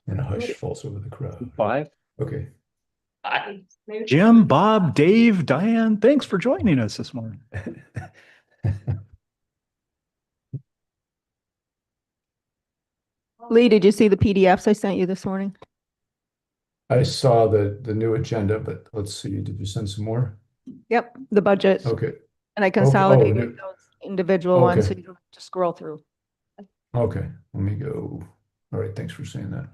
And a hush falls over the crowd. Five. Okay. Jim, Bob, Dave, Diane, thanks for joining us this morning. Lee, did you see the PDFs I sent you this morning? I saw the new agenda, but let's see. Did you send some more? Yep, the budget. Okay. And I Oh, consolidated those individual ones so okay. you don't have to scroll through. Okay. Let me go. All right. Thanks for saying that.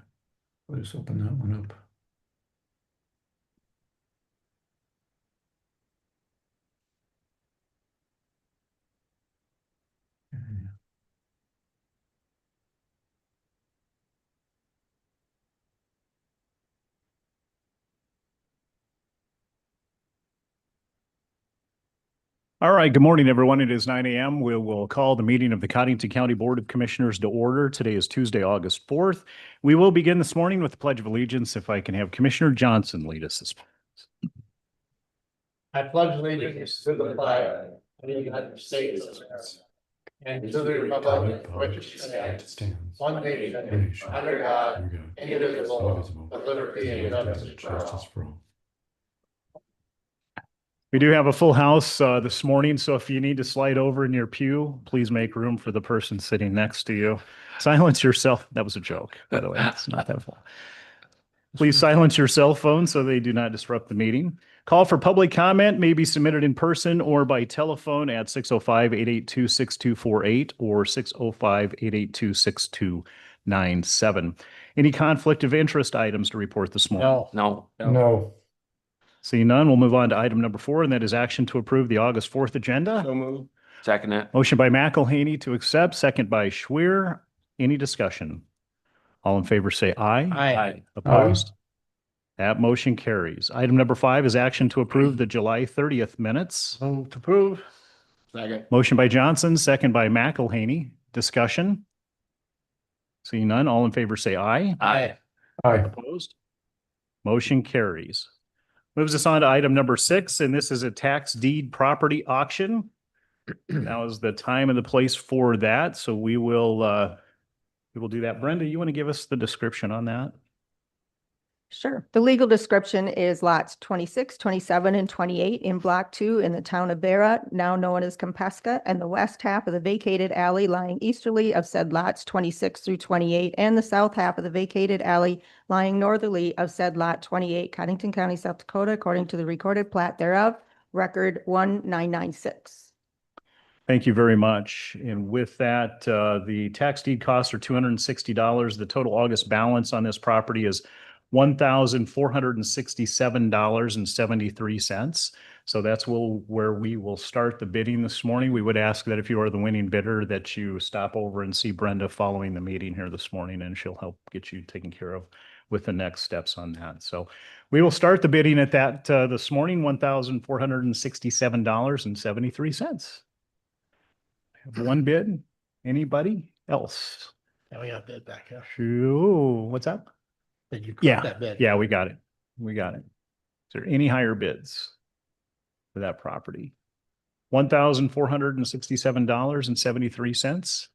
I'll just open that one up. All right. Good morning, everyone. It is 9 a.m. We will call the meeting of the Codington County Board of Commissioners to order. Today is Tuesday, August 4th. We will begin this morning with the Pledge of Allegiance. If I can have Commissioner Johnson lead us this morning. I pledge allegiance to the flag of the United States of America and to the republic which stands one nation under God, indivisible, with liberty and justice for all. We do have a full house this morning, so if you need to slide over in your pew, please make room for the person sitting next to you. Silence yourself. That was a joke, by the way. It's not that full. Please silence your cell phone so they do not disrupt the meeting. Call for public comment may be submitted in person or by telephone at 605-882-6248 or 605-882-6297. Any conflict of interest items to report this morning? No. Seeing none, we'll move on to item number 4, and that is action to approve the August 4th agenda. So move. Second it. Motion by McElhaney to accept, second by Schwer. Any discussion? All in favor say aye. Aye. Opposed? That motion carries. Item number 5 is action to approve the July 30th minutes. Move to approve. Second. Motion by Johnson, second by McElhaney. Discussion? Seeing none, all in favor say aye. Aye. Aye. Opposed? Motion carries. Moves us on to item number 6, and this is a tax deed property auction. Now is the time and the place for that, so we will do that. Brenda, you want to give us the description on that? Sure. The legal description is lots 26, 27, and 28 in Block 2 in the town of Beara, now known as Compesca, and the west half of the vacated alley lying easterly of said lots 26 through 28, and the south half of the vacated alley lying northerly of said lot 28, Codington County, South Dakota, according to the recorded plat thereof, record 1996. Thank you very much. And with that, the tax deed costs are $260. The total August balance on this property is $1,467.73. So that's where we will start the bidding this morning. We would ask that if you are the winning bidder, that you stop over and see Brenda following the meeting here this morning, and she'll help get you taken care of with the next steps on that. So we will start the bidding at that this morning, $1,467.73. Have one bid. Anybody else? Yeah, we got a bid back here. Ooh, what's up? Did you Yeah, that bid? yeah, we got it. We got it. Is there any higher bids for that property? $1,467.73.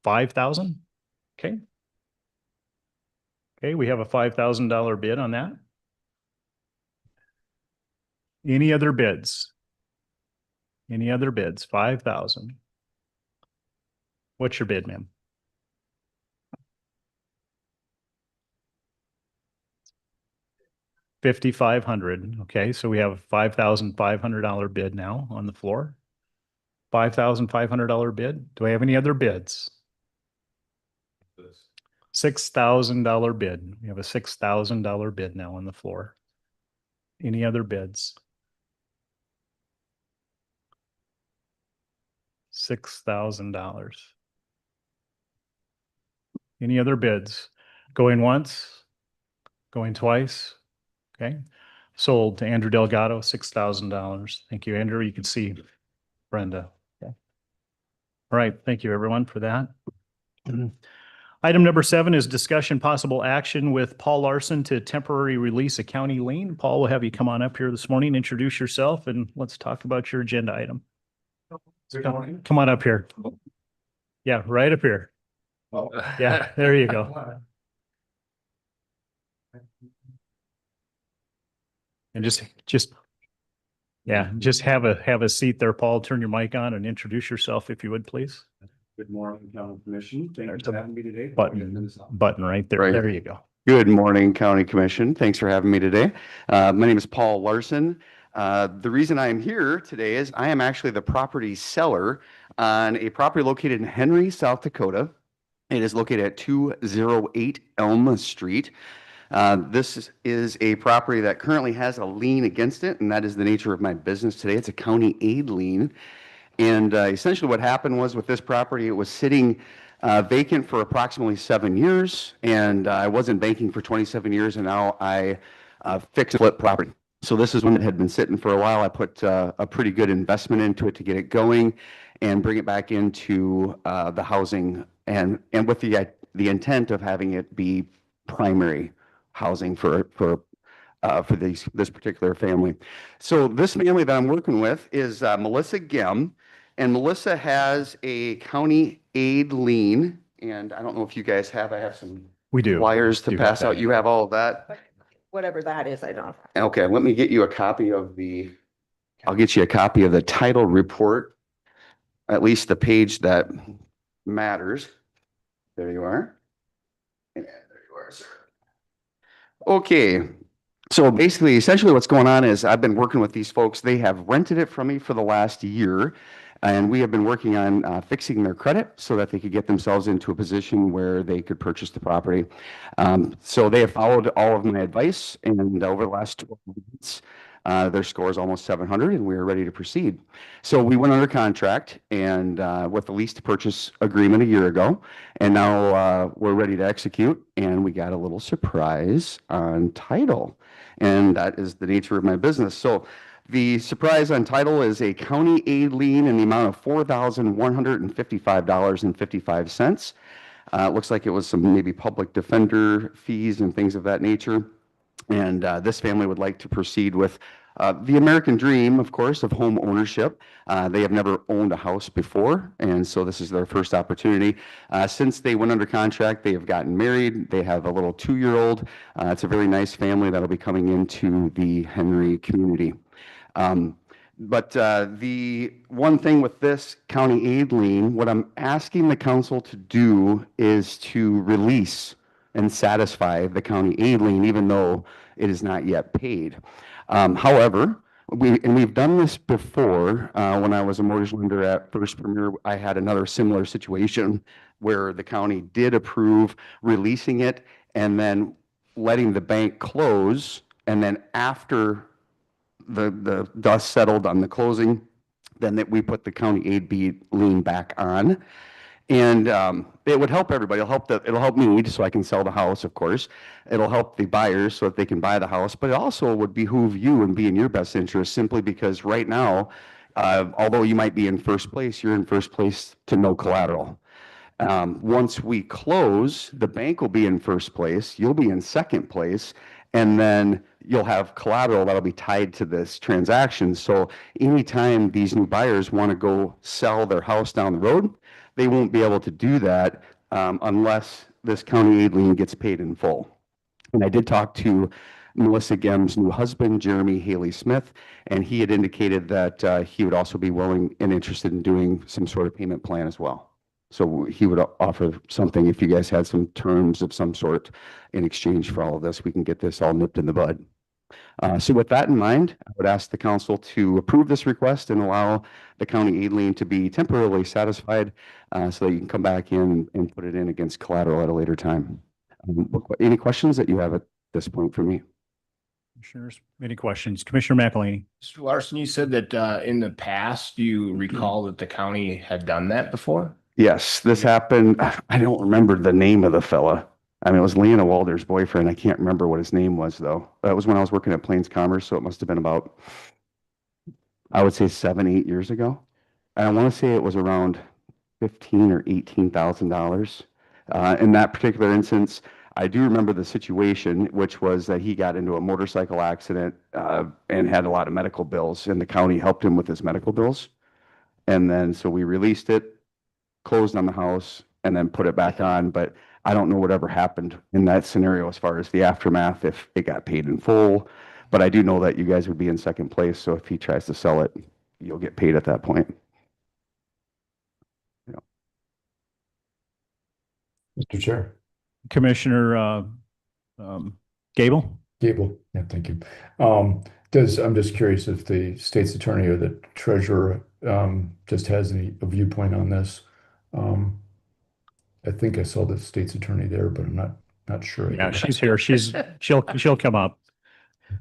5,000? Okay. Okay, we have a $5,000 bid on that. Any other bids? Any other bids? 5,000. What's your bid, ma'am? $5,500. Okay, so we have a $5,500 bid now on the floor. $5,500 bid. Do I have any other bids? $6,000 bid. We have a $6,000 bid now on the floor. Any other bids? $6,000. Any other bids? Going once? Going twice? Okay. Sold to Andrew Delgado, $6,000. Thank you, Andrew. You can see Brenda. Okay. All right. Thank you, everyone, for that. Item number 7 is discussion possible action with Paul Larson to temporary release a county lien. Paul, we'll have you come on up here this morning, introduce yourself, and let's talk about your agenda item. Come on up here. Yeah, right up here. Yeah, there you go. And just have a seat there, Paul. Turn your mic on and introduce yourself if you would, please. Good morning, County Commission. Thank There's you a for having me today. Button right there. Right. There you go. Good morning, County Commission. Thanks for having me today. My name is Paul Larson. The reason I am here today is I am actually the property seller on a property located in Henry, South Dakota. It is located at 208 Elm Street. This is a property that currently has a lien against it, and that is the nature of my business today. It's a county aid lien. And essentially what happened was with this property, it was sitting vacant for approximately 7 years, and I wasn't banking for 27 years, and now I fix and flip property. So this is one that had been sitting for a while. I put a pretty good investment into it to get it going and bring it back into the housing, and with the intent of having it be primary housing for this particular family. So this family that I'm working with is Melissa Gem, and Melissa has a county aid lien. And I don't know if you guys have, I have some We do. flyers to Do pass have out. that. You have all of that? Whatever that is, I don't. Okay, let me get you a copy of I'll get you a copy of the title report, at least the page that matters. There you are. And there you are, sir. Okay, so basically, essentially what's going on is I've been working with these folks. They have rented it from me for the last year, and we have been working on fixing their credit so that they could get themselves into a position where they could purchase the property. So they have followed all of my advice, and over the last 12 months, their score is almost 700, and we are ready to proceed. So we went under contract and with the lease to purchase agreement a year ago, and now we're ready to execute, and we got a little surprise on title, and that is the nature of my business. So the surprise on title is a county aid lien in the amount of $4,155.55. It looks like it was some maybe public defender fees and things of that nature. And this family would like to proceed with the American dream, of course, of home ownership. They have never owned a house before, and so this is their first opportunity. Since they went under contract, they have gotten married. They have a little 2-year-old. It's a very nice family that'll be coming into the Henry community. But the one thing with this county aid lien, what I'm asking the council to do is to release and satisfy the county aid lien, even though it is not yet paid. However, we've done this before. When I was a mortgage lender at First Premier, I had another similar situation where the county did approve releasing it and then letting the bank close, and then after the dust settled on the closing, then that we put the county aid lien back on. And it would help everybody. It'll help me so I can sell the house, of course. It'll help the buyers so that they can buy the house, but it also would behoove you and be in your best interest, simply because right now, although you might be in first place, you're in first place to no collateral. Once we close, the bank will be in first place, you'll be in second place, and then you'll have collateral that'll be tied to this transaction. So anytime these new buyers want to go sell their house down the road, they won't be able to do that unless this county aid lien gets paid in full. And I did talk to Melissa Gem's new husband, Jeremy Haley Smith, and he had indicated that he would also be willing and interested in doing some sort of payment plan as well. So he would offer something if you guys had some terms of some sort in exchange for all of this. We can get this all nipped in the bud. So with that in mind, I would ask the council to approve this request and allow the county aid lien to be temporarily satisfied so that you can come back in and put it in against collateral at a later time. Any questions that you have at this point for me? Commissioners, any questions? Commissioner McElhaney? Mr. Larson, you said that in the past, do you recall that the county had done that before? Yes, this happened. I don't remember the name of the fella. I mean, it was Leanna Walder's boyfriend. I can't remember what his name was, though. That was when I was working at Plains Commerce, so it must have been about, I would say 7, 8 years ago. And I want to say it was around $15,000 or $18,000. In that particular instance, I do remember the situation, which was that he got into a motorcycle accident and had a lot of medical bills, and the county helped him with his medical bills. And then, so we released it, closed on the house, and then put it back on. But I don't know whatever happened in that scenario as far as the aftermath, if it got paid in full. But I do know that you guys would be in second place. So if he tries to sell it, you'll get paid at that point. Mr. Chair. Commissioner Gable? Gable, yeah, thank you. I'm just curious if the state's attorney or the treasurer just has any viewpoint on this. I think I saw the state's attorney there, but I'm not sure. Yeah, she's here. She'll come up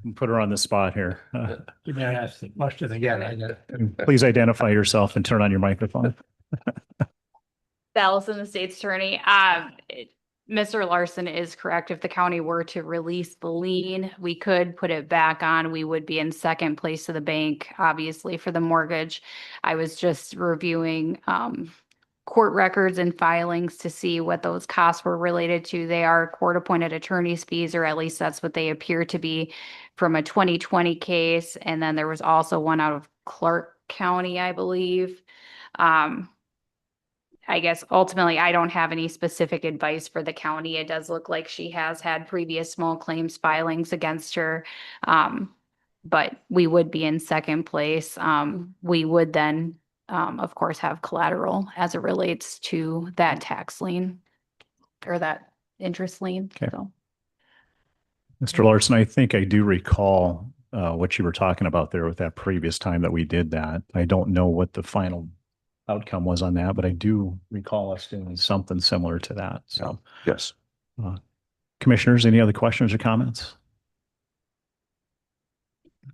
and put her on the spot here. You may ask the question again. Please identify yourself and turn on your microphone. Allison, the state's attorney. Mr. Larson is correct. If the county were to release the lien, we could put it back on. We would be in second place to the bank, obviously, for the mortgage. I was just reviewing court records and filings to see what those costs were related to. They are court-appointed attorney's fees, or at least that's what they appear to be from a 2020 case. And then there was also one out of Clark County, I believe. I guess ultimately, I don't have any specific advice for the county. It does look like she has had previous small claims filings against her. But we would be in second place. We would then, of course, have collateral as it relates to that tax lien or that interest lien. Okay. So. Mr. Larson, I think I do recall what you were talking about there with that previous time that we did that. I don't know what the final outcome was on that, but I do recall us doing something similar to that. So, Yes. commissioners, any other questions or comments?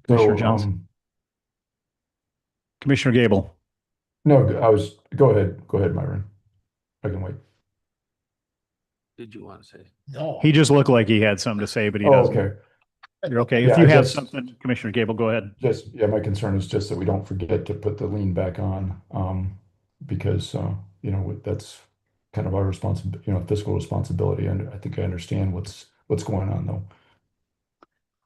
Commissioner Johnson. Commissioner Gable. No, go ahead, Myron. I can wait. Did you want to say? No. He just looked like he had something to say, but he Oh, doesn't. okay. You're okay. Yeah, If you I have just- something, Commissioner Gable, go ahead. Yeah, my concern is just that we don't forget to put the lien back on, because, that's kind of our fiscal responsibility. And I think I understand what's going on though.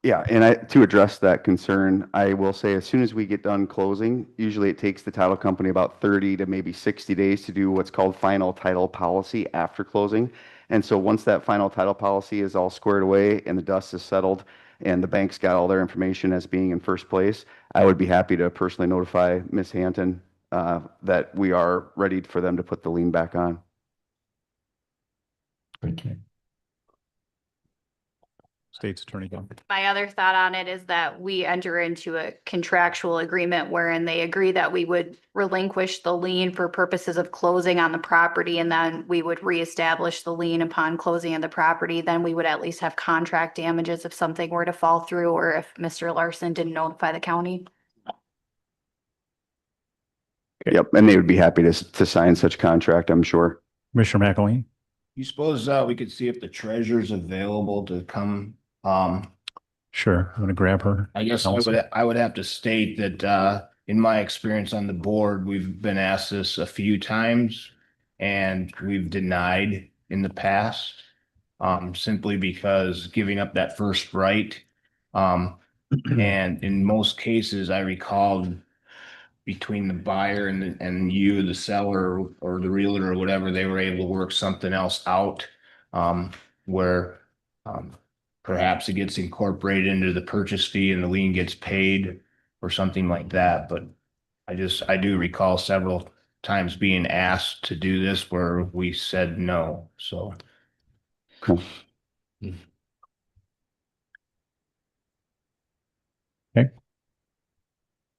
Yeah, and to address that concern, I will say as soon as we get done closing, usually it takes the title company about 30 to maybe 60 days to do what's called final title policy after closing. And so once that final title policy is all squared away and the dust is settled and the bank's got all their information as being in first place, I would be happy to personally notify Ms. Hanton that we are ready for them to put the lien back on. Thank you. State's Attorney. Go. My other thought on it is that we enter into a contractual agreement wherein they agree that we would relinquish the lien for purposes of closing on the property, and then we would reestablish the lien upon closing of the property. Then we would at least have contract damages if something were to fall through, or if Mr. Larson didn't notify the county. Okay. Yep, and they would be happy to sign such contract, I'm sure. Commissioner McElwain. You suppose we could see if the treasurer's available to come? Sure. I'm going to grab her. I guess Counsel. I would have to state that in my experience on the board, we've been asked this a few times and we've denied in the past, simply because giving up that first right. And in most cases, I recall between the buyer and you, the seller or the realtor or whatever, they were able to work something else out, where perhaps it gets incorporated into the purchase fee and the lien gets paid or something like that. But I do recall several times being asked to do this where we said no, so. Cool. Okay.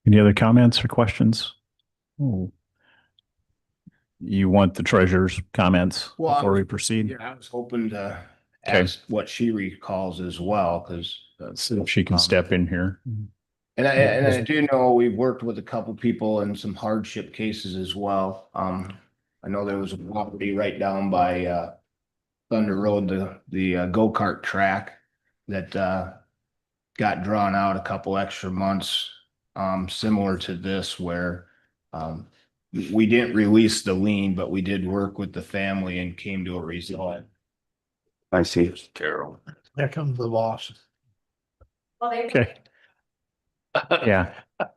Any other comments or questions? Oh. You want the treasurer's comments Well, before we proceed? I was hoping to Okay. ask what she recalls as well, because. See if she can step in here. And I do know we've worked with a couple people in some hardship cases as well. I know there was a property right down by Thunder Road, the go-kart track that got drawn out a couple extra months, similar to this, where we didn't release the lien, but we did work with the family and came to a result. I see. Carol. There comes the boss. Okay. Yeah.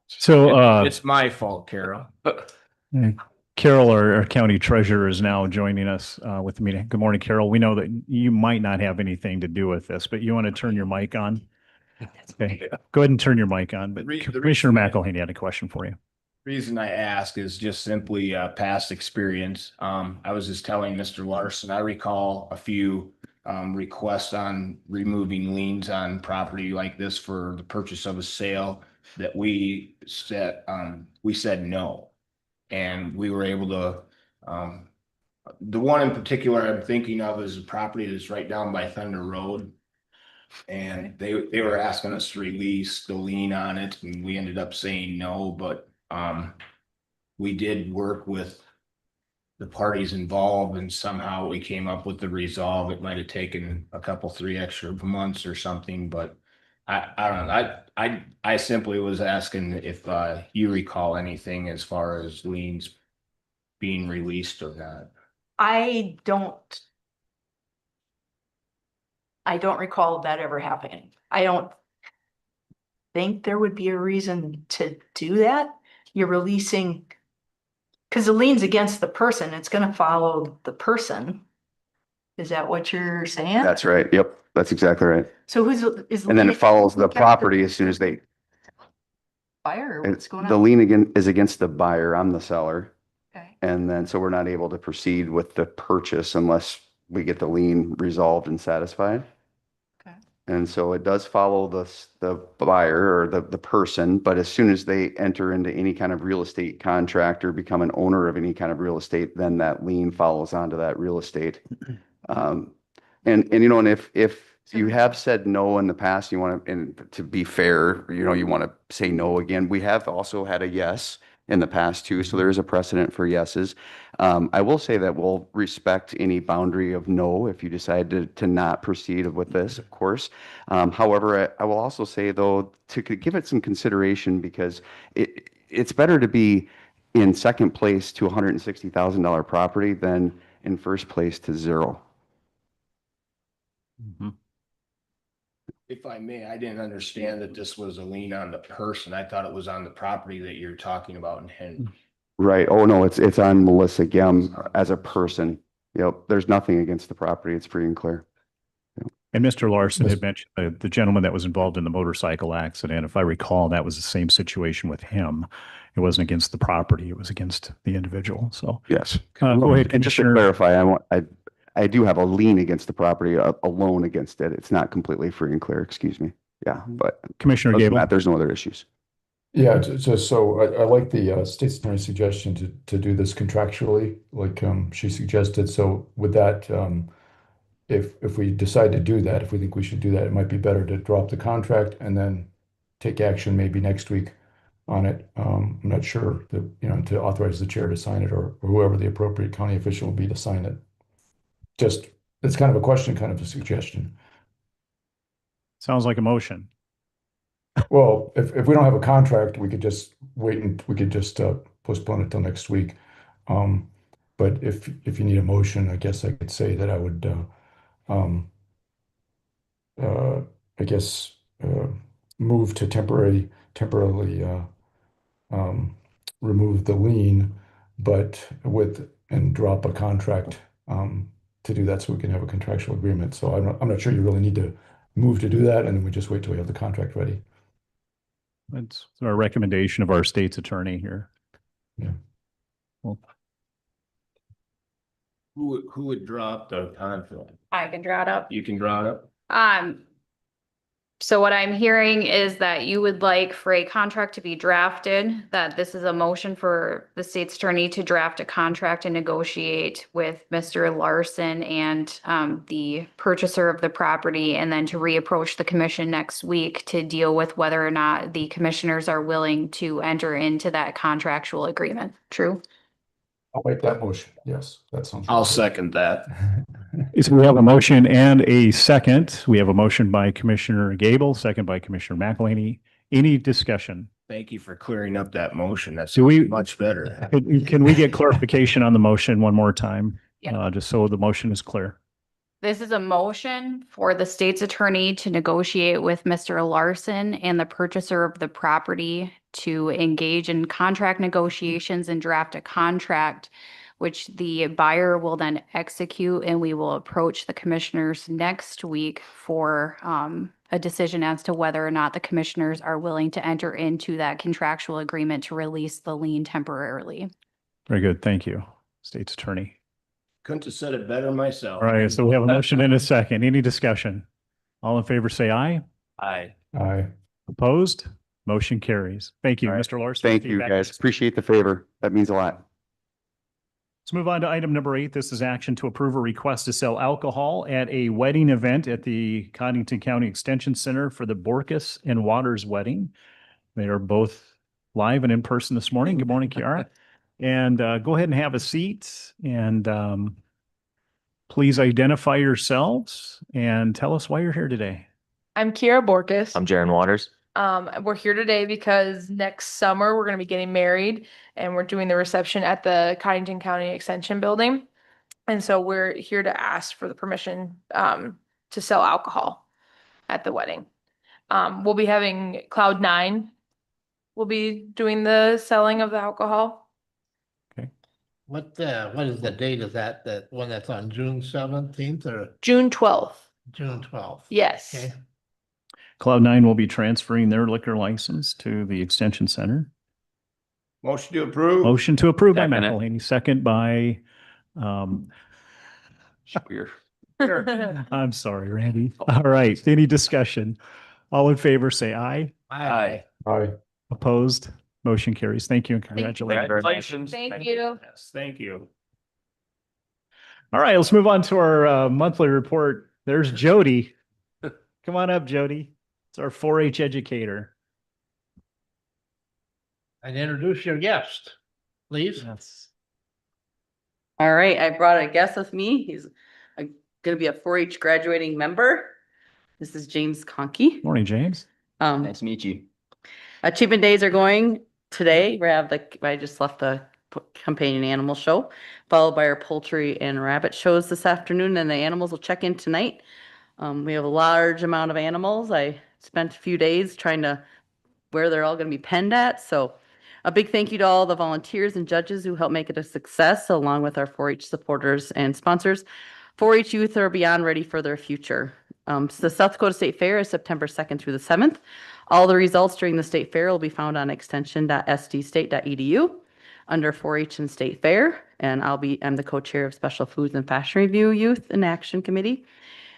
So, It's my fault, Carol. Carol, our county treasurer, is now joining us with the meeting. Good morning, Carol. We know that you might not have anything to do with this, but you want to turn your mic on? Okay, go ahead and turn your mic on, but Commissioner McElhaney had a question for you. Reason I ask is just simply past experience. I was just telling Mr. Larson, I recall a few requests on removing liens on property like this for the purchase of a sale that we said no. And we were able to, the one in particular I'm thinking of is a property that's right down by Thunder Road. And they were asking us to release the lien on it, and we ended up saying no, but we did work with the parties involved, and somehow we came up with the resolve. It might have taken a couple, 3 extra months or something, but I don't know. I simply was asking if you recall anything as far as liens being released or not. I don't recall that ever happening. I don't think there would be a reason to do that. You're releasing, because the lien's against the person, it's gonna follow the person. Is that what you're saying? That's right. Yep, that's exactly right. So is? And then it follows the who kept property as soon as they, Buyer, or what's going the on? lien again is against the buyer. I'm the seller. Okay. And then, so we're not able to proceed with the purchase unless we get the lien resolved and satisfied. Okay. And so it does follow the buyer or the person, but as soon as they enter into any kind of real estate contract or become an owner of any kind of real estate, then that lien follows onto that real estate. And you know, and if you have said no in the past, you want to, and to be fair, you know, you want to say no again. We have also had a yes in the past too, so there is a precedent for yeses. I will say that we'll respect any boundary of no if you decide to not proceed with this, of course. However, I will also say though, to give it some consideration, because it's better to be in second place to $160,000 property than in first place to zero. If I may, I didn't understand that this was a lien on the person. I thought it was on the property that you're talking about in Henry. Right. Oh, no, it's on Melissa Gem as a person. Yep. There's nothing against the property. It's free and clear. And Mr. Larson had mentioned the gentleman that was involved in the motorcycle accident. If I recall, that was the same situation with him. It wasn't against the property; it was against the individual. So Yes. go ahead, And just to Commissioner. clarify, I do have a lien against the property, a loan against it. It's not completely free and clear, excuse me. Yeah, but Commissioner other than Gable. that, there's no other issues. Yeah, just so I like the state's attorney's suggestion to do this contractually, like she suggested. So with that, if we decide to do that, if we think we should do that, it might be better to drop the contract and then take action maybe next week on it. I'm not sure that, you know, to authorize the chair to sign it or whoever the appropriate county official will be to sign it. Just, it's kind of a question, kind of a suggestion. Sounds like a motion. Well, if we don't have a contract, we could just wait and we could just postpone it till next week. But if you need a motion, I guess I could say that I would I guess move to temporarily remove the lien, but and drop a contract to do that so we can have a contractual agreement. So I'm not sure you really need to move to do that, and then we just wait till we have the contract ready. That's our recommendation of our state's attorney here. Yeah. Well, Who would draw up the contract? I can draw it up. You can draw it up? So what I'm hearing is that you would like for a contract to be drafted, that this is a motion for the state's attorney to draft a contract and negotiate with Mr. Larson and the purchaser of the property, and then to reapproach the commission next week to deal with whether or not the commissioners are willing to enter into that contractual agreement. True? I'll make that motion. Yes, that sounds. I'll good. second that. So we have a motion and a second. We have a motion by Commissioner Gable, second by Commissioner McElhaney. Any discussion? Thank you for clearing up that motion. That's Do we- much better. Can we get clarification on the motion one more time? Yeah. Just so the motion is clear. This is a motion for the state's attorney to negotiate with Mr. Larson and the purchaser of the property to engage in contract negotiations and draft a contract, which the buyer will then execute, and we will approach the commissioners next week for a decision as to whether or not the commissioners are willing to enter into that contractual agreement to release the lien temporarily. Very good. Thank you, State's Attorney. Couldn't have said it better myself. All right, so we have a motion and a second. Any discussion? All in favor, say aye. Aye. Aye. Opposed? Motion carries. Thank you, All right. Mr. Larson. Thank you, Feedback. guys. Appreciate the favor. That means a lot. Let's move on to item number 8. This is action to approve a request to sell alcohol at a wedding event at the Codington County Extension Center for the Borkus and Waters wedding. They are both live and in person this morning. Good morning, Kiara. And go ahead and have a seat and please identify yourselves and tell us why you're here today. I'm Kiara Borkus. I'm Jaron Waters. We're here today because next summer we're going to be getting married and we're doing the reception at the Codington County Extension Building. And so we're here to ask for the permission to sell alcohol at the wedding. We'll be having Cloud9. We'll be doing the selling of the alcohol. What is the date of that, one that's on June 17th or June 12th. June 12th? Yes. Okay. Cloud9 will be transferring their liquor license to the Extension Center. Motion to approve. Motion to approve by Second it. McElhaney, second by, Weird. I'm sorry, Randy. All right, any discussion? All in favor, say aye. Aye. Aye. Opposed? Motion carries. Thank you and Thank you. congratulations. Thank you. Yes, thank you. All right, let's move on to our monthly report. There's Jody. Come on up, Jody. It's our 4-H educator. And introduce your guest, please. Yes. All right, I brought a guest with me. He's going to be a 4-H graduating member. This is James Conkey. Morning, James. Nice to meet you. Achievement days are going today. We have I just left the companion animal show, followed by our poultry and rabbit shows this afternoon, and the animals will check in tonight. We have a large amount of animals. I spent a few days trying to where they're all going to be penned at. So a big thank you to all the volunteers and judges who helped make it a success, along with our 4-H supporters and sponsors. 4-H youth are beyond ready for their future. So the South Dakota State Fair is September 2nd through the 7th. All the results during the state fair will be found on extension.sdstate.edu under 4-H and State Fair. And I'm the co-chair of Special Foods and Fashion Review Youth and Action Committee.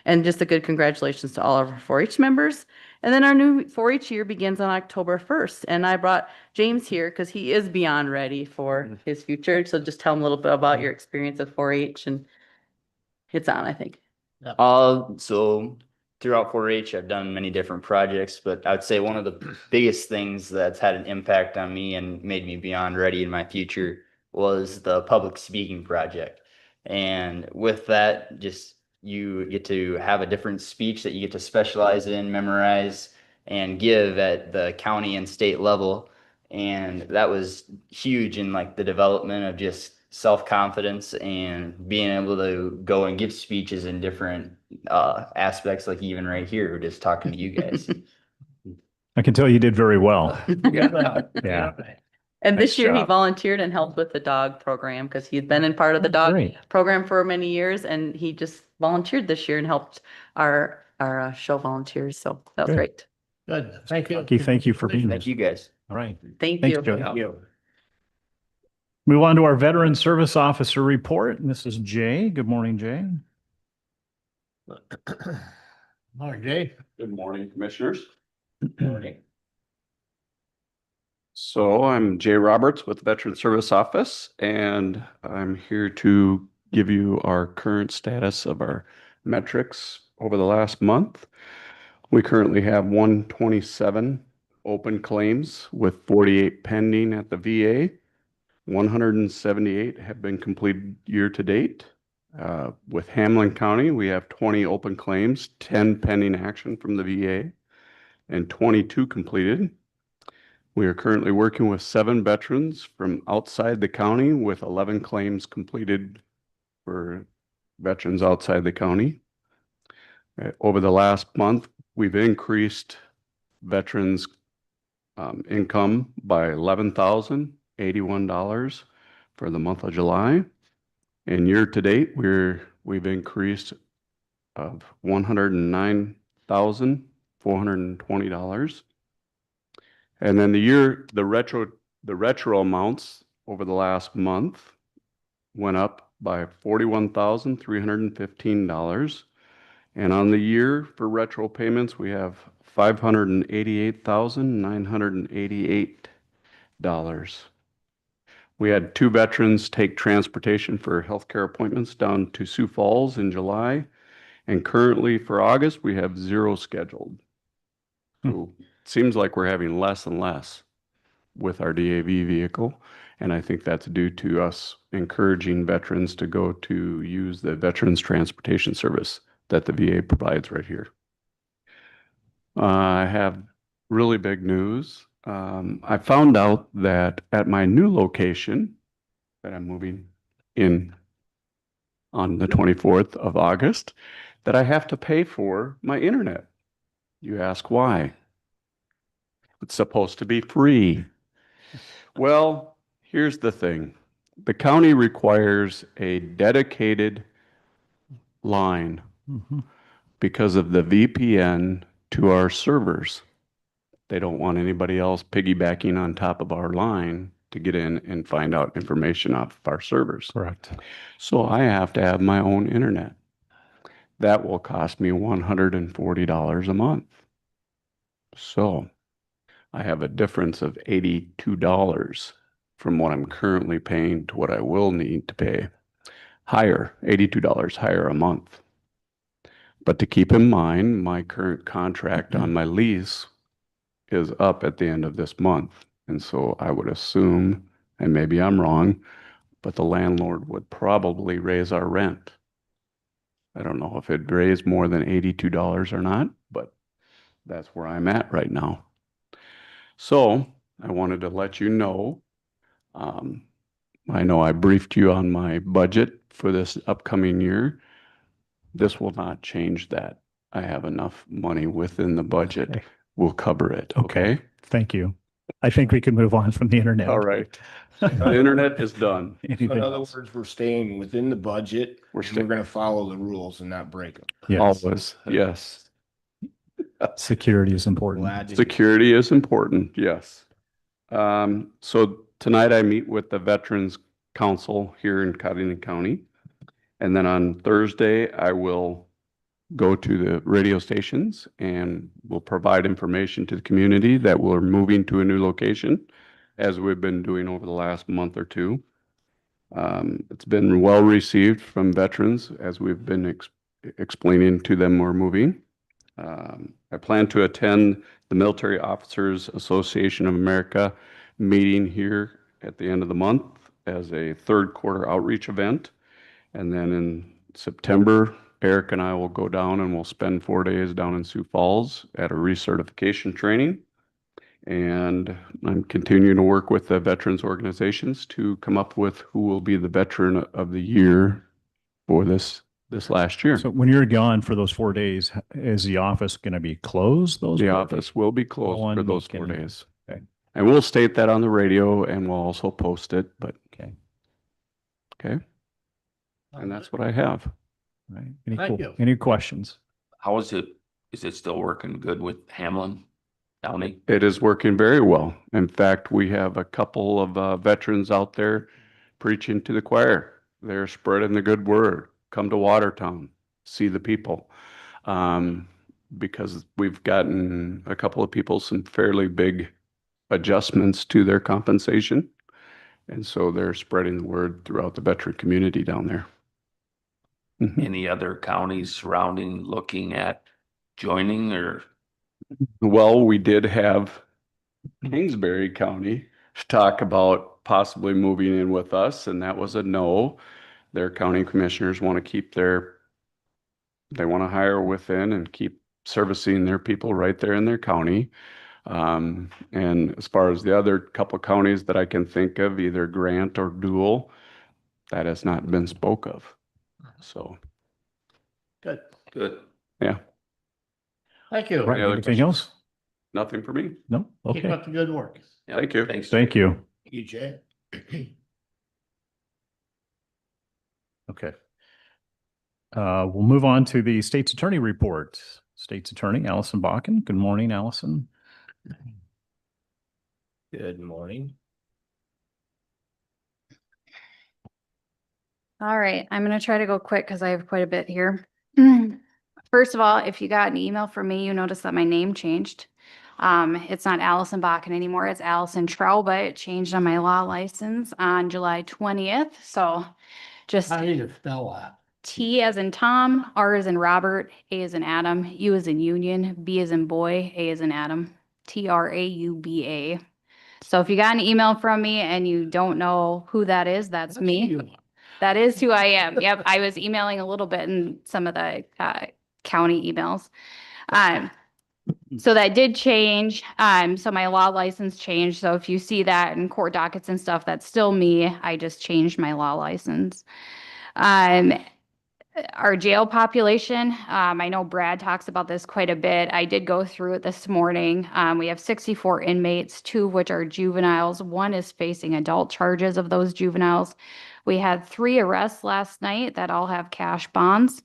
And just a good congratulations to all of our 4-H members. And then our new 4-H year begins on October 1st. And I brought James here because he is beyond ready for his future. So just tell him a little bit about your experience with 4-H, and it's on, I think. So throughout 4-H, I've done many different projects, but I would say one of the biggest things that's had an impact on me and made me beyond ready in my future was the public speaking project. And with that, just you get to have a different speech that you get to specialize in, memorize, and give at the county and state level. And that was huge in like the development of just self-confidence and being able to go and give speeches in different aspects, like even right here, just talking to you guys. I can tell you did very well. Yeah. And this Nice year he job. volunteered and helped with the dog program because he'd been in part of the dog Great. program for many years, and he just volunteered this year and helped our show volunteers. So that was Good. great. Good, thank you. Lucky, thank you for being here. Thank you guys. All right. Thank Thanks, you. Jody. Thank you. Move on to our Veteran Service Officer report. And this is Jay. Good morning, Jay. Morning, Jay. Good morning, Commissioners. So I'm Jay Roberts with the Veteran Service Office, and I'm here to give you our current status of our metrics over the last month. We currently have 127 open claims with 48 pending at the VA. 178 have been completed year to date. With Hamlin County, we have 20 open claims, 10 pending action from the VA, and 22 completed. We are currently working with 7 veterans from outside the county with 11 claims completed for veterans outside the county. Over the last month, we've increased veterans income by $11,081 for the month of July. And year to date, we've increased of $109,420. And then the retro amounts over the last month went up by $41,315. And on the year for retro payments, we have $588,988. We had 2 veterans take transportation for healthcare appointments down to Sioux Falls in July. And currently for August, we have 0 scheduled. So it seems like we're having less and less with our DAV vehicle. And I think that's due to us encouraging veterans to go to use the Veterans Transportation Service that the VA provides right here. I have really big news. I found out that at my new location that I'm moving in on the 24th of August, that I have to pay for my internet. You ask why? It's supposed to be free. Well, here's the thing. The county requires a dedicated line because of the VPN to our servers. They don't want anybody else piggybacking on top of our line to get in and find out information off of our servers. Correct. So I have to have my own internet. That will cost me $140 a month. So I have a difference of $82 from what I'm currently paying to what I will need to pay. Higher, $82 higher a month. But to keep in mind, my current contract on my lease is up at the end of this month. And so I would assume, and maybe I'm wrong, but the landlord would probably raise our rent. I don't know if it'd raise more than $82 or not, but that's where I'm at right now. So I wanted to let you know, I know I briefed you on my budget for this upcoming year. This will not change that. I have enough money within the budget. Okay. We'll cover it. Okay. Thank you. I think we can move on from the internet. All right. The internet is done. Anything In other else? words, we're staying within the budget. We're going to follow the rules and not break them. Yes. Always. Yes. Security is important. Glad to- Security is important. Yes. So tonight I meet with the Veterans Council here in Codington County. And then on Thursday, I will go to the radio stations and will provide information to the community that we're moving to a new location, as we've been doing over the last month or two. It's been well received from veterans as we've been explaining to them we're moving. I plan to attend the Military Officers Association of America meeting here at the end of the month as a third quarter outreach event. And then in September, Eric and I will go down and we'll spend 4 days down in Sioux Falls at a recertification training. And I'm continuing to work with the veterans organizations to come up with who will be the veteran of the year for this last year. So when you're gone for those 4 days, is the office going to be closed those The 4 office will be closed One for those 4 can- days. Okay. And we'll state that on the radio and we'll also post it, but. Okay. Okay. And that's what I have. Right. Thank you. Any questions? How is it? Is it still working good with Hamlin County? It is working very well. In fact, we have a couple of veterans out there preaching to the choir. They're spreading the good word. Come to Watertown, see the people. Because we've gotten a couple of people some fairly big adjustments to their compensation. And so they're spreading the word throughout the veteran community down there. Any other counties surrounding looking at joining or? Well, we did have Kingsbury County talk about possibly moving in with us, and that was a no. Their county commissioners want to keep they want to hire within and keep servicing their people right there in their county. And as far as the other couple counties that I can think of, either Grant or Dual, that has not been spoke of. So. Good. Good. Yeah, Thank you. Right, Any other anything questions? else? nothing for me. No? Keep Okay, up the good work. Yeah, Thank you. Thanks. thank you. Thank you, Jay. Okay. We'll move on to the state's attorney report. State's Attorney Allison Bakken. Good morning, Allison. Good morning. All right, I'm gonna try to go quick because I have quite a bit here. First of all, if you got an email from me, you notice that my name changed. It's not Allison Bakken anymore, it's Allison Trauba. It changed on my law license on July 20th, so just How do you spell that? T as in Tom, R as in Robert, A as in Adam, U as in Union, B as in boy, A as in Adam, Trauba. So if you got an email from me and you don't know who that is, that's me. That is who I am. Yep, I was emailing a little bit in some of the county emails. So that did change. So my law license changed. So if you see that in court dockets and stuff, that's still me. I just changed my law license. Our jail population, I know Brad talks about this quite a bit. I did go through it this morning. We have 64 inmates, 2 of which are juveniles. 1 is facing adult charges of those juveniles. We had 3 arrests last night that all have cash bonds.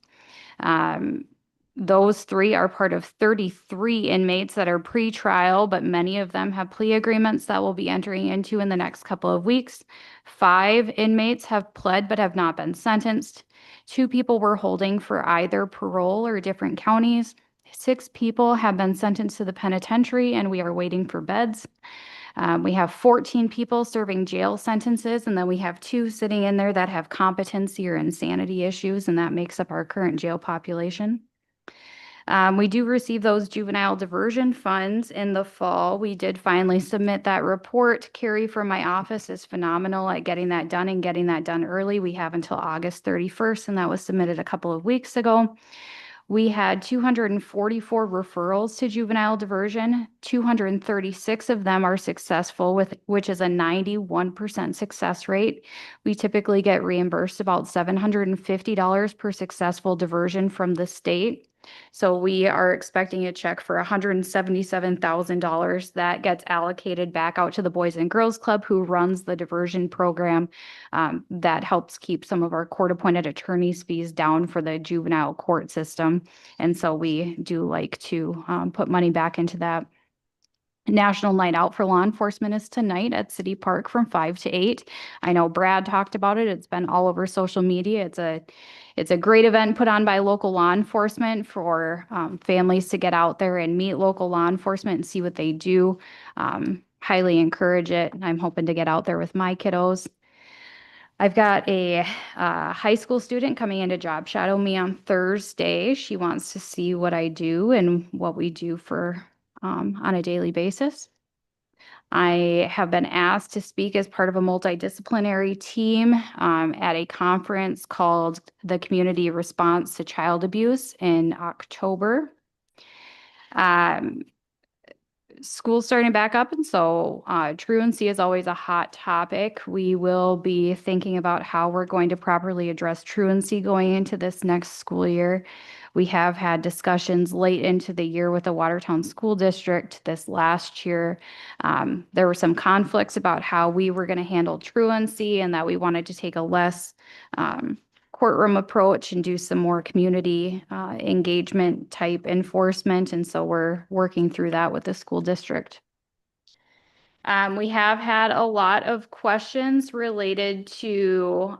Those 3 are part of 33 inmates that are pre-trial, but many of them have plea agreements that we'll be entering into in the next couple of weeks. 5 inmates have pled but have not been sentenced. 2 people we're holding for either parole or different counties. 6 people have been sentenced to the penitentiary and we are waiting for beds. We have 14 people serving jail sentences, and then we have 2 sitting in there that have competency or insanity issues, and that makes up our current jail population. We do receive those juvenile diversion funds in the fall. We did finally submit that report. Carrie from my office is phenomenal at getting that done and getting that done early. We have until August 31st, and that was submitted a couple of weeks ago. We had 244 referrals to juvenile diversion. 236 of them are successful, which is a 91% success rate. We typically get reimbursed about $750 per successful diversion from the state. So we are expecting a check for $177,000 that gets allocated back out to the Boys and Girls Club, who runs the diversion program. That helps keep some of our court-appointed attorneys' fees down for the juvenile court system. And so we do like to put money back into that. National Night Out for Law Enforcement is tonight at City Park from 5 to 8. I know Brad talked about it. It's been all over social media. It's a great event put on by local law enforcement for families to get out there and meet local law enforcement and see what they do. Highly encourage it. I'm hoping to get out there with my kiddos. I've got a high school student coming in to job shadow me on Thursday. She wants to see what I do and what we do for on a daily basis. I have been asked to speak as part of a multidisciplinary team at a conference called the Community Response to Child Abuse in October. School's starting back up, and so truancy is always a hot topic. We will be thinking about how we're going to properly address truancy going into this next school year. We have had discussions late into the year with the Watertown School District this last year. There were some conflicts about how we were going to handle truancy and that we wanted to take a less courtroom approach and do some more community engagement type enforcement. And so we're working through that with the school district. We have had a lot of questions related to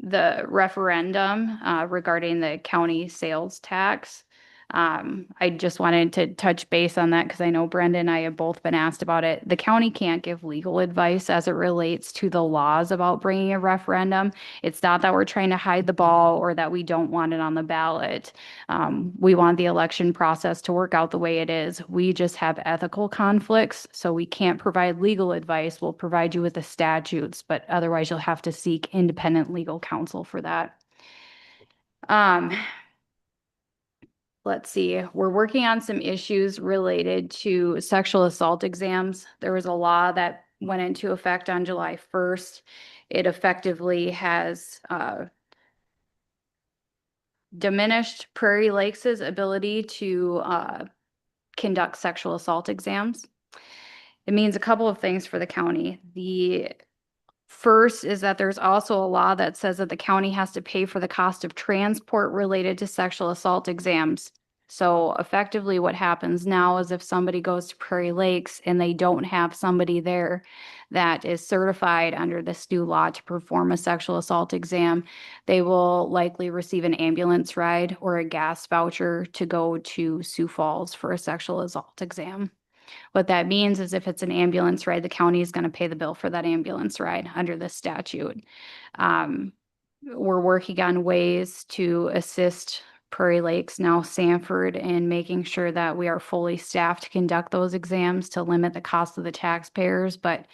the referendum regarding the county sales tax. I just wanted to touch base on that because I know Brenda and I have both been asked about it. The county can't give legal advice as it relates to the laws about bringing a referendum. It's not that we're trying to hide the ball or that we don't want it on the ballot. We want the election process to work out the way it is. We just have ethical conflicts, so we can't provide legal advice. We'll provide you with the statutes, but otherwise you'll have to seek independent legal counsel for that. Let's see, we're working on some issues related to sexual assault exams. There was a law that went into effect on July 1st. It effectively has diminished Prairie Lakes' ability to conduct sexual assault exams. It means a couple of things for the county. The first is that there's also a law that says that the county has to pay for the cost of transport related to sexual assault exams. So effectively what happens now is if somebody goes to Prairie Lakes and they don't have somebody there that is certified under this new law to perform a sexual assault exam, they will likely receive an ambulance ride or a gas voucher to go to Sioux Falls for a sexual assault exam. What that means is if it's an ambulance ride, the county is going to pay the bill for that ambulance ride under this statute. We're working on ways to assist Prairie Lakes, now Sanford, in making sure that we are fully staffed to conduct those exams to limit the cost of the taxpayers. But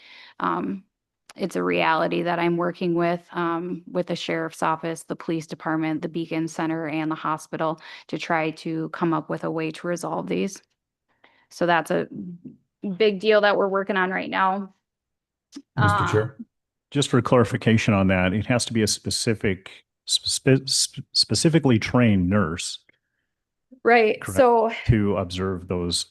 it's a reality that I'm working with the sheriff's office, the police department, the Beacon Center, and the hospital to try to come up with a way to resolve these. So that's a big deal that we're working on right now. Mr. Chair. Just for clarification on that, it has to be a specifically trained nurse. Right. Correct. So to observe those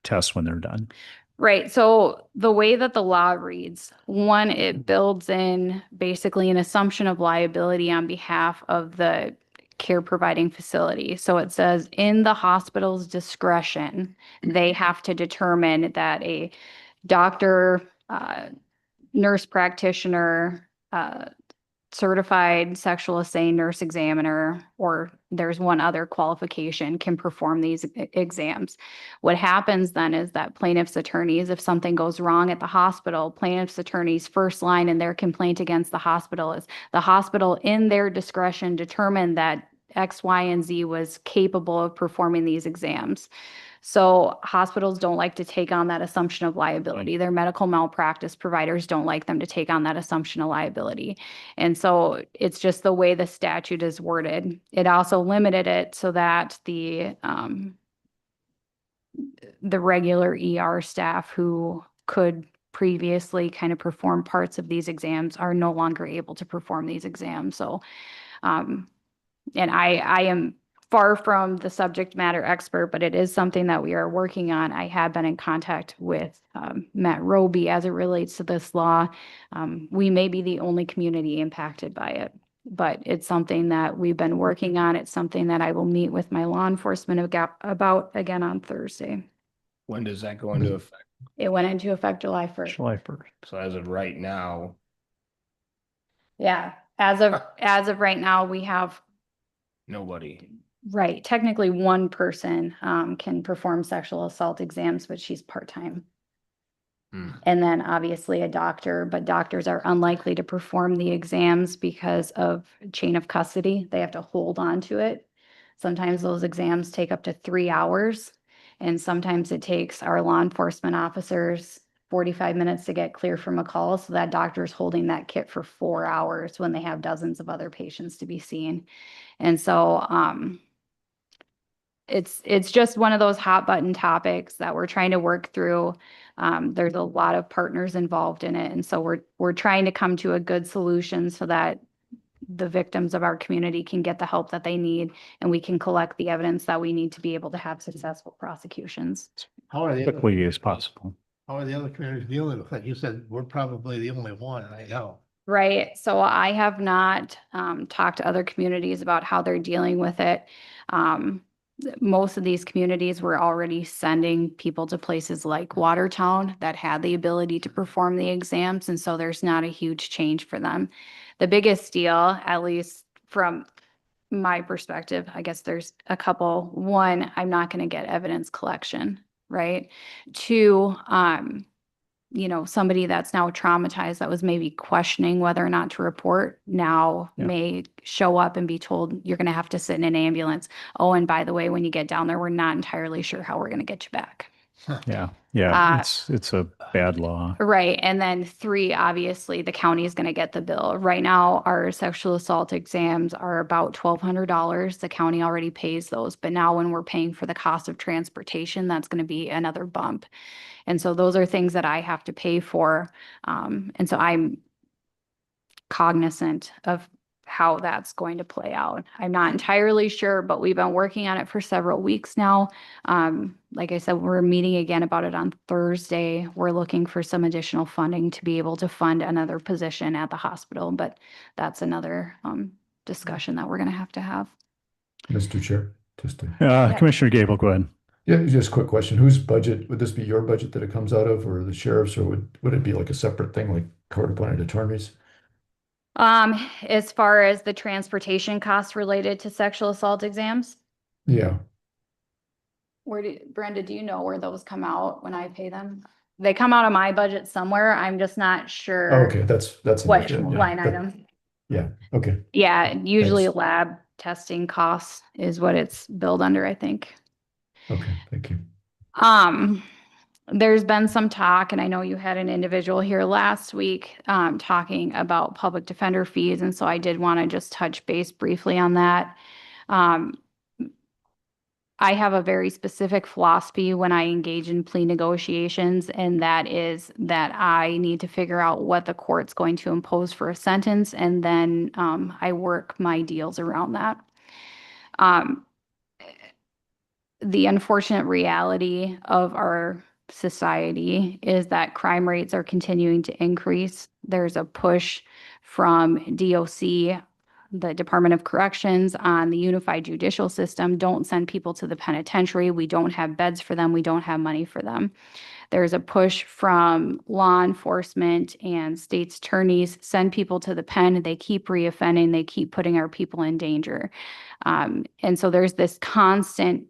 tests when they're done. Right. So the way that the law reads, one, it builds in basically an assumption of liability on behalf of the care providing facility. So it says in the hospital's discretion, they have to determine that a doctor, nurse practitioner, certified sexual assay nurse examiner, or there's one other qualification, can perform these exams. What happens then is that plaintiff's attorneys, if something goes wrong at the hospital, plaintiff's attorneys' first line in their complaint against the hospital is the hospital in their discretion determined that X, Y, and Z was capable of performing these exams. So hospitals don't like to take on that assumption of liability. Their medical malpractice providers don't like them to take on that assumption of liability. And so it's just the way the statute is worded. It also limited it so that the regular ER staff who could previously kind of perform parts of these exams are no longer able to perform these exams. So, and I am far from the subject matter expert, but it is something that we are working on. I have been in contact with Matt Roby as it relates to this law. We may be the only community impacted by it, but it's something that we've been working on. It's something that I will meet with my law enforcement about again on Thursday. When does that go into effect? It went into effect July 1st. July 1st. So as of right now, Yeah, as of right now, we have, nobody. right, technically one person can perform sexual assault exams, but she's part-time. And then obviously a doctor, but doctors are unlikely to perform the exams because of chain of custody. They have to hold on to it. Sometimes those exams take up to 3 hours, and sometimes it takes our law enforcement officers 45 minutes to get clear from a call. So that doctor's holding that kit for 4 hours when they have dozens of other patients to be seen. And so it's just one of those hot button topics that we're trying to work through. There's a lot of partners involved in it. And so we're trying to come to a good solution so that the victims of our community can get the help that they need, and we can collect the evidence that we need to be able to have successful prosecutions. How are the Quickly as possible. How are the other communities dealing with it? You said we're probably the only one, I know. Right. So I have not talked to other communities about how they're dealing with it. Most of these communities were already sending people to places like Watertown that had the ability to perform the exams. And so there's not a huge change for them. The biggest deal, at least from my perspective, I guess there's a couple. One, I'm not going to get evidence collection, right? Two, somebody that's now traumatized that was maybe questioning whether or not to report now may show up and be told you're going to have to sit in an ambulance. Oh, and by the way, when you get down there, we're not entirely sure how we're going to get you back. Yeah. It's a bad law. Right. And then 3, obviously, the county is going to get the bill. Right now, our sexual assault exams are about $1,200. The county already pays those. But now when we're paying for the cost of transportation, that's going to be another bump. And so those are things that I have to pay for. And so I'm cognizant of how that's going to play out. I'm not entirely sure, but we've been working on it for several weeks now. Like I said, we're meeting again about it on Thursday. We're looking for some additional funding to be able to fund another position at the hospital, but that's another discussion that we're going to have. Mr. Chair, just to, Commissioner Gable, go ahead. yeah, just a quick question. Whose budget, would this be your budget that it comes out of, or the sheriff's, or would it be like a separate thing, like court-appointed attorneys? As far as the transportation costs related to sexual assault exams, Yeah, Brenda, do you know where those come out when I pay them? They come out of my budget somewhere. I'm just not sure. oh, okay, that's What enough, yeah, line that- item? Yeah, okay, Yeah, usually Thanks. lab testing costs is what it's billed under, I think. okay, thank you. There's been some talk, and I know you had an individual here last week, talking about public defender fees, and so I did want to just touch base briefly on that. I have a very specific philosophy when I engage in plea negotiations, and that is that I need to figure out what the court's going to impose for a sentence, and then I work my deals around that. The unfortunate reality of our society is that crime rates are continuing to increase. There's a push from DOC, the Department of Corrections, on the unified judicial system. Don't send people to the penitentiary. We don't have beds for them. We don't have money for them. There's a push from law enforcement and state's attorneys, send people to the pen. They keep reoffending. They keep putting our people in danger. And so there's this constant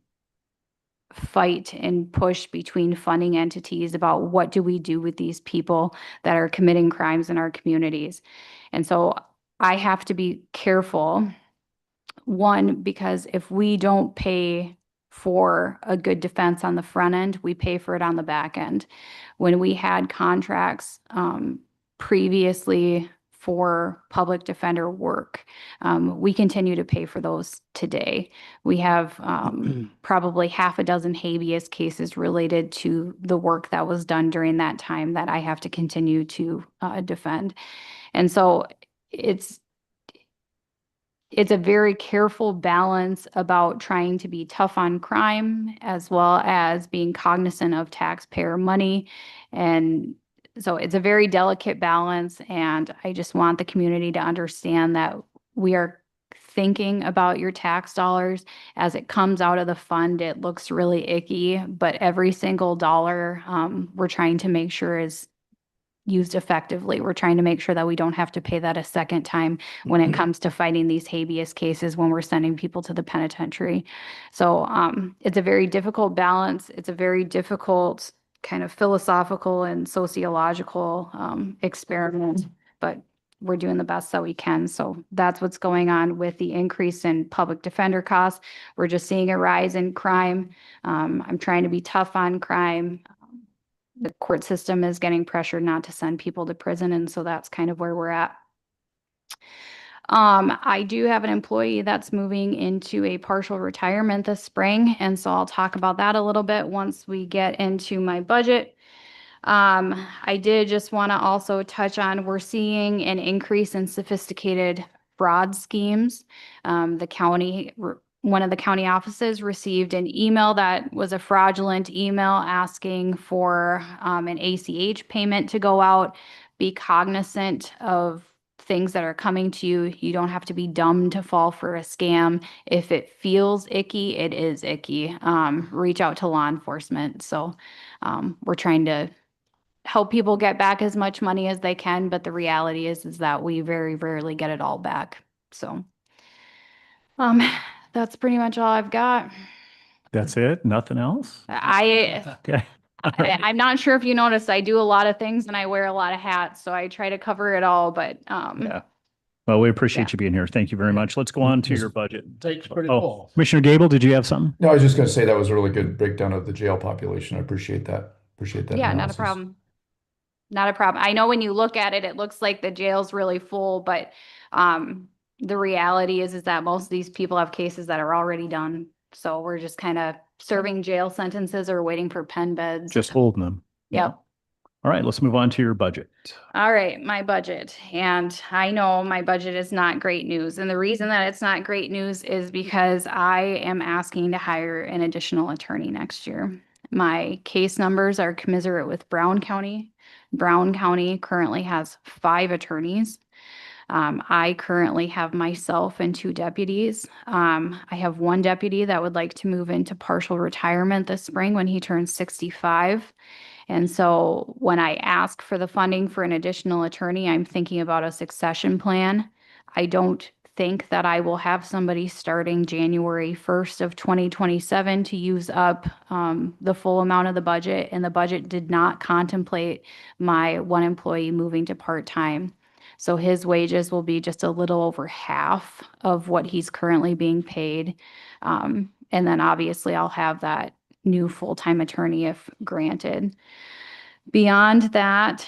fight and push between funding entities about what do we do with these people that are committing crimes in our communities. And so I have to be careful. One, because if we don't pay for a good defense on the front end, we pay for it on the back end. When we had contracts previously for public defender work, we continue to pay for those today. We have probably half a dozen habeas cases related to the work that was done during that time that I have to continue to defend. And so it's a very careful balance about trying to be tough on crime as well as being cognizant of taxpayer money. And so it's a very delicate balance, and I just want the community to understand that we are thinking about your tax dollars. As it comes out of the fund, it looks really icky, but every single dollar we're trying to make sure is used effectively. We're trying to make sure that we don't have to pay that a second time when it comes to fighting these habeas cases when we're sending people to the penitentiary. So it's a very difficult balance. It's a very difficult kind of philosophical and sociological experiment, but we're doing the best that we can. So that's what's going on with the increase in public defender costs. We're just seeing a rise in crime. I'm trying to be tough on crime. The court system is getting pressured not to send people to prison, and so that's kind of where we're at. I do have an employee that's moving into a partial retirement this spring, and so I'll talk about that a little bit once we get into my budget. I did just want to also touch on, we're seeing an increase in sophisticated fraud schemes. One of the county offices received an email that was a fraudulent email asking for an ACH payment to go out. Be cognizant of things that are coming to you. You don't have to be dumb to fall for a scam. If it feels icky, it is icky. Reach out to law enforcement. So we're trying to help people get back as much money as they can, but the reality is that we very rarely get it all back. So that's pretty much all I've got. That's it? Nothing else? Okay. I'm not sure if you noticed, I do a lot of things and I wear a lot of hats, so I try to cover it all, but Yeah. Well, we appreciate you being here. Thank you very much. Let's go on to your budget. Takes pretty Oh, full. Commissioner Gable, did you have something? No, I was just gonna say that was a really good breakdown of the jail population. I appreciate that. Appreciate that yeah, not a analysis. problem. Not a problem. I know when you look at it, it looks like the jail's really full, but the reality is that most of these people have cases that are already done. So we're just kind of serving jail sentences or waiting for pen beds. Just holding them. Yep. All right, let's move on to your budget. All right, my budget. And I know my budget is not great news. And the reason that it's not great news is because I am asking to hire an additional attorney next year. My case numbers are commensurate with Brown County. Brown County currently has 5 attorneys. I currently have myself and 2 deputies. I have 1 deputy that would like to move into partial retirement this spring when he turns 65. And so when I ask for the funding for an additional attorney, I'm thinking about a succession plan. I don't think that I will have somebody starting January 1st of 2027 to use up the full amount of the budget. And the budget did not contemplate my 1 employee moving to part-time. So his wages will be just a little over half of what he's currently being paid. And then obviously I'll have that new full-time attorney if granted. Beyond that,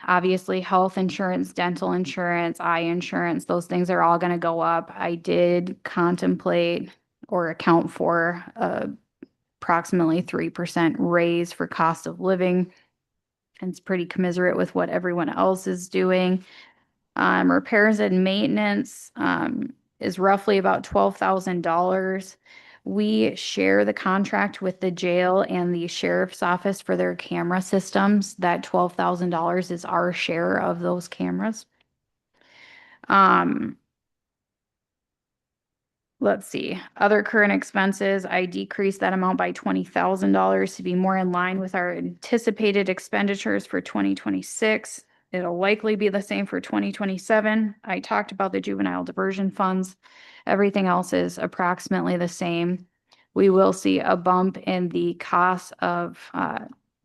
obviously health insurance, dental insurance, eye insurance, those things are all going to go up. I did contemplate or account for approximately 3% raise for cost of living. And it's pretty commiserate with what everyone else is doing. Repairs and maintenance is roughly about $12,000. We share the contract with the jail and the sheriff's office for their camera systems. That $12,000 is our share of those cameras. Let's see, other current expenses, I decreased that amount by $20,000 to be more in line with our anticipated expenditures for 2026. It'll likely be the same for 2027. I talked about the juvenile diversion funds. Everything else is approximately the same. We will see a bump in the cost of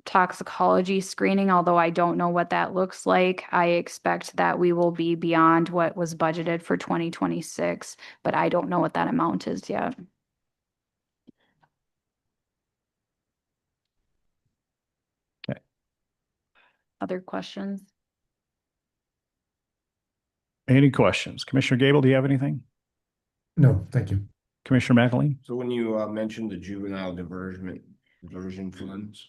toxicology screening, although I don't know what that looks like. I expect that we will be beyond what was budgeted for 2026, but I don't know what that amount is yet. Okay. Other questions? Any questions? Commissioner Gable, do you have anything? No, thank you. Commissioner McElleen? So when you mentioned the juvenile diversion funds,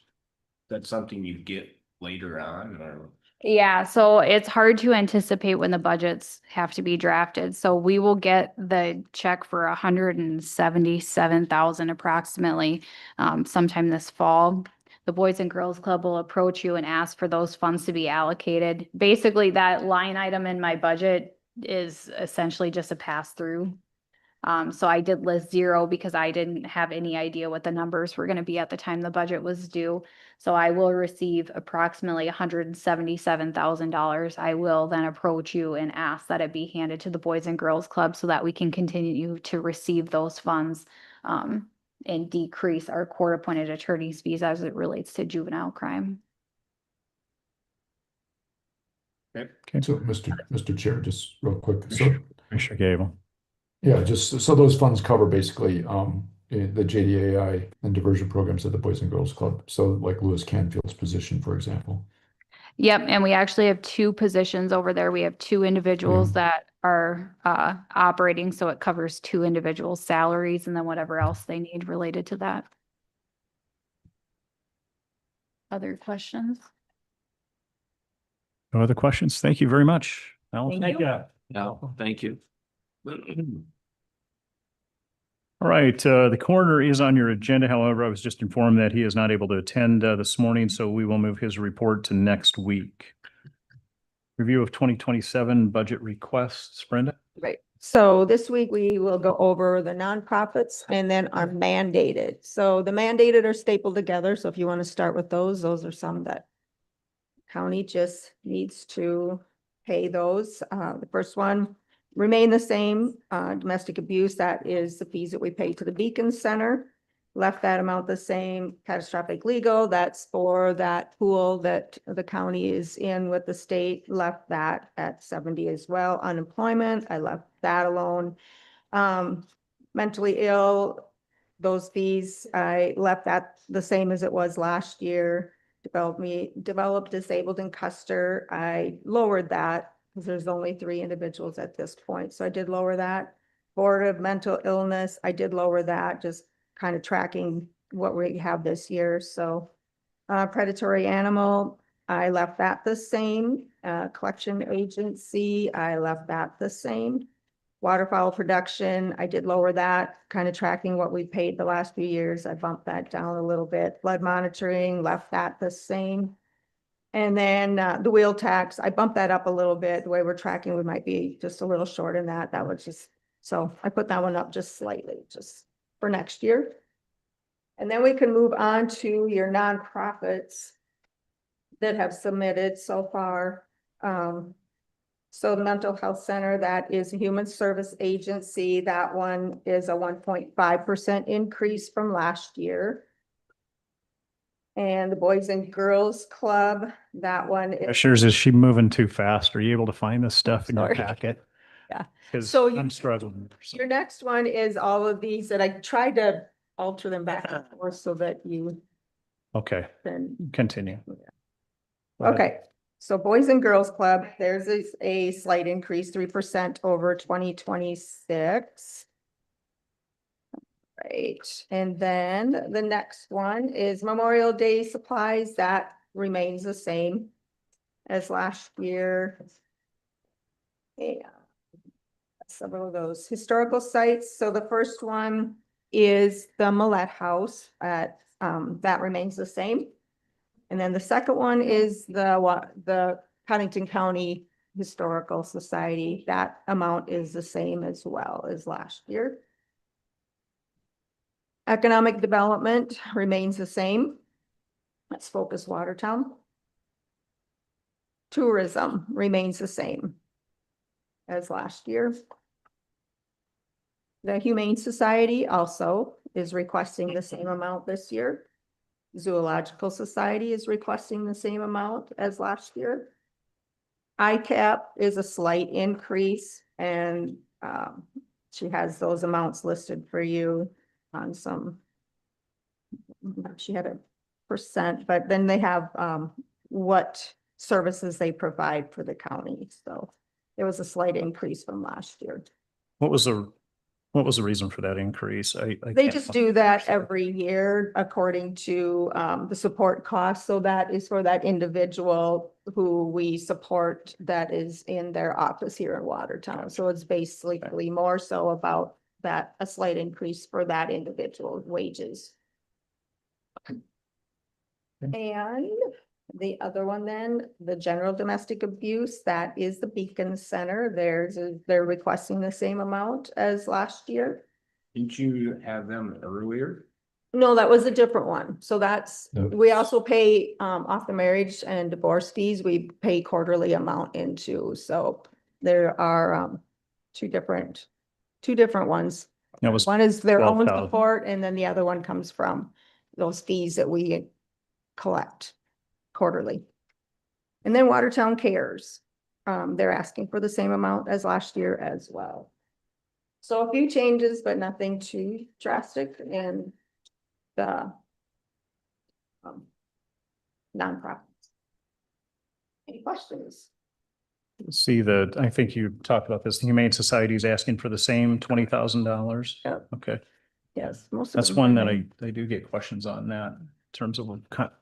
that's something you get later on or? Yeah, so it's hard to anticipate when the budgets have to be drafted. So we will get the check for 177,000 approximately sometime this fall. The Boys and Girls Club will approach you and ask for those funds to be allocated. Basically, that line item in my budget is essentially just a pass-through. So I did list 0 because I didn't have any idea what the numbers were going to be at the time the budget was due. So I will receive approximately $177,000. I will then approach you and ask that it be handed to the Boys and Girls Club so that we can continue to receive those funds and decrease our court-appointed attorney's fees as it relates to juvenile crime. Okay. So, Mr. Chair, just real quick. So, Commissioner Gable. yeah, just so those funds cover basically the JDAI and diversion programs at the Boys and Girls Club. So like Lewis Canfield's position, for example. Yep, and we actually have 2 positions over there. We have 2 individuals that are operating, so it covers 2 individuals' salaries and then whatever else they need related to that. Other questions? No other questions? Thank you very much. Allison. Thank you. No, thank you. All right, the coroner is on your agenda. However, I was just informed that he is not able to attend this morning, so we will move his report to next week. Review of 2027 budget requests, Brenda? Right. So this week we will go over the nonprofits and then our mandated. So the mandated are stapled together. So if you want to start with those are some that county just needs to pay those. The first one remain the same, domestic abuse, that is the fees that we pay to the Beacon Center. Left that amount the same. Catastrophic legal, that's for that pool that the county is in with the state, left that at 70 as well. Unemployment, I left that alone. Mentally ill, those fees, I left that the same as it was last year. Developed, disabled, and Custer, I lowered that because there's only 3 individuals at this point. So I did lower that. Board of Mental Illness, I did lower that, just kind of tracking what we have this year. So predatory animal, I left that the same. Collection agency, I left that the same. Waterfowl production, I did lower that, kind of tracking what we paid the last few years. I bumped that down a little bit. Flood monitoring, left that the same. And then the wheel tax, I bumped that up a little bit. The way we're tracking, we might be just a little short in that. That was just, so I put that one up just slightly, just for next year. And then we can move on to your nonprofits that have submitted so far. So the mental health center, that is a human service agency. That one is a 1.5% increase from last year. And the Boys and Girls Club, that one is. Commissioners, is she moving too fast? Are you able to find this stuff in your Sorry. packet? Yeah. Because So I'm struggling. your next one is all of these that I tried to alter them back and forth so that you Okay, can. continue. Go ahead. Okay, so Boys and Girls Club, theirs is a slight increase, 3% over 2026. Right, and then the next one is Memorial Day supplies. That remains the same as last year. Yeah. Several of those historical sites. So the first one is the Millette House at, that remains the same. And then the second one is the Codington County Historical Society. That amount is the same as well as last year. Economic development remains the same. Let's focus Watertown. Tourism remains the same as last year. The Humane Society also is requesting the same amount this year. Zoological Society is requesting the same amount as last year. ICAP is a slight increase, and she has those amounts listed for you on some. She had a percent, but then they have what services they provide for the county. So it was a slight increase from last year. What was the reason for that increase? I They can't- just do that every year according to the support costs. So that is for that individual who we support that is in their office here in Watertown. So it's basically more so about that, a slight increase for that individual's wages. And the other one then, the general domestic abuse, that is the Beacon Center. They're requesting the same amount as last year. Didn't you have them earlier? No, that was a different one. So that's, No. we also pay off the marriage and divorce fees. We pay quarterly amount into. So there are two different ones. That was One is their own 12,000. support, and then the other one comes from those fees that we collect quarterly. And then Watertown Cares, they're asking for the same amount as last year as well. So a few changes, but nothing too drastic in the nonprofits. Any questions? See I think you talked about this, the Humane Society is asking for the same $20,000. Yep. Okay, Yes, most of that's them one that remain. I do get questions on that in terms of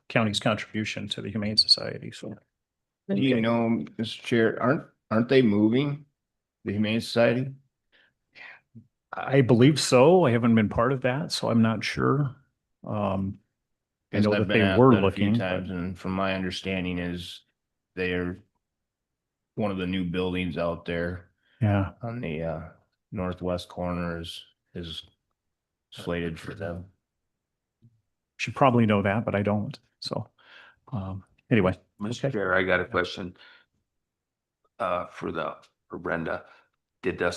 county's contribution to the Humane Society, so. Do you know, Mr. Chair, aren't they moving the Humane Society? I believe so. I haven't been part of that, so I'm not sure. I Because know I've that been they asked were that a few looking. times, and from my understanding is they are one of the new buildings out there Yeah, on the northwest corner is slated for them. should probably know that, but I don't. So, anyway. Mr. Okay. Chair, I got a question. For Brenda. Did the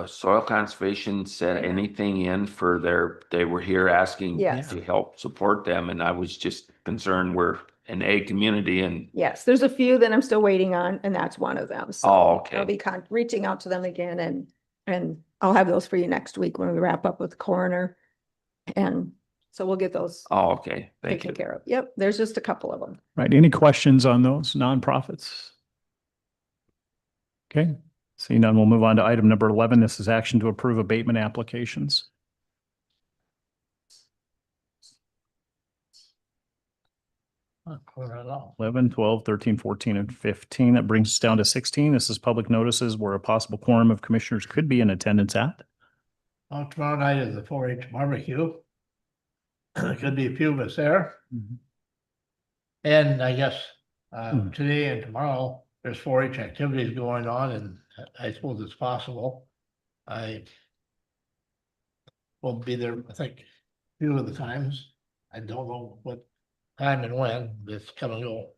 soil conservation set anything in for they were here asking Yes. to help support them, and I was just concerned we're an ag community and. Yes, there's a few that I'm still waiting on, and that's one of them. So Oh, okay. I'll be reaching out to them again, and I'll have those for you next week when we wrap up with the coroner. And so we'll get those Oh, okay, thank taken you. care of. Yep, there's just a couple of them. Right. Any questions on those nonprofits? Okay. Seeing none, we'll move on to item number 11. This is action to approve abatement applications. We're along. 11, 12, 13, 14, and 15. That brings us down to 16. This is public notices where a possible quorum of commissioners could be in attendance at. Well, tomorrow night is the 4-H barbecue. There could be a few of us there. And I guess today and tomorrow, there's 4-H activities going on, and I suppose it's possible. I will be there, I think, a few of the times. I don't know what time and when, it's come and go.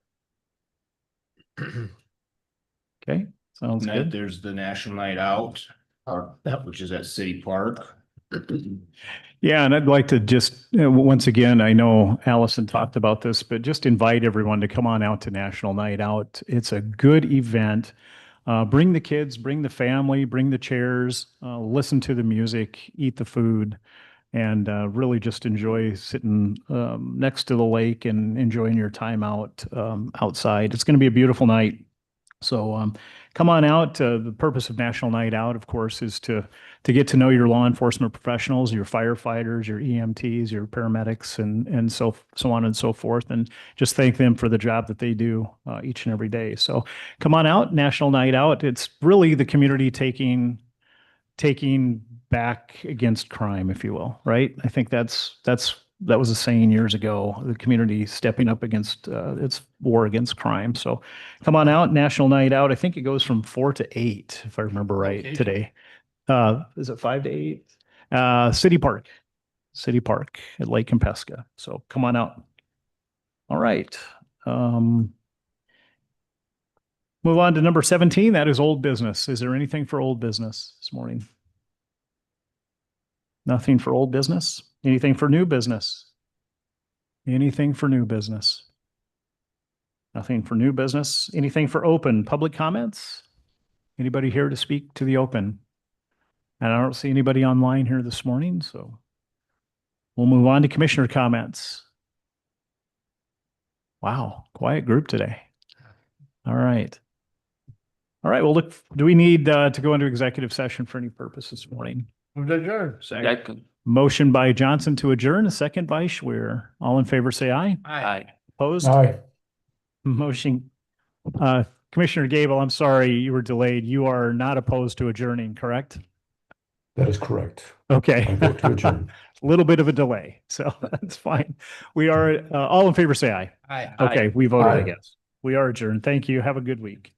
Okay, sounds Tonight, good. there's the National Night Out, which is at City Park. Yeah, and I'd like to just, once again, I know Allison talked about this, but just invite everyone to come on out to National Night Out. It's a good event. Bring the kids, bring the family, bring the chairs, listen to the music, eat the food, and really just enjoy sitting next to the lake and enjoying your time outside. It's going to be a beautiful night. So come on out. The purpose of National Night Out, of course, is to get to know your law enforcement professionals, your firefighters, your EMTs, your paramedics, and so on and so forth, and just thank them for the job that they do each and every day. So come on out, National Night Out. It's really the community taking back against crime, if you will, right? I think that was a saying years ago, the community stepping up against its war against crime. So come on out, National Night Out. I think it goes from 4 to 8, if I remember right, Okay. today. Is it 5 to 8? City Park at Lake Compesca. So come on out. All right. Move on to number 17. That is old business. Is there anything for old business this morning? Nothing for old business? Anything for new business? Anything for new business? Nothing for new business? Anything for open public comments? Anybody here to speak to the open? And I don't see anybody online here this morning, so we'll move on to commissioner comments. Wow, quiet group today. All right. All right, well, look, do we need to go into executive session for any purpose this morning? Move to adjourn. Second. Motion by Johnson to adjourn, a second by Schwer. All in favor, say aye. Aye. Opposed? Aye. Motion. Commissioner Gable, I'm sorry you were delayed. You are not opposed to adjourning, correct? That is correct. Okay. I vote to adjourn. A little bit of a delay, so that's fine. We are all in favor, say aye. Aye. Okay, we voted Aye. against. We are adjourned. Thank you. Have a good week.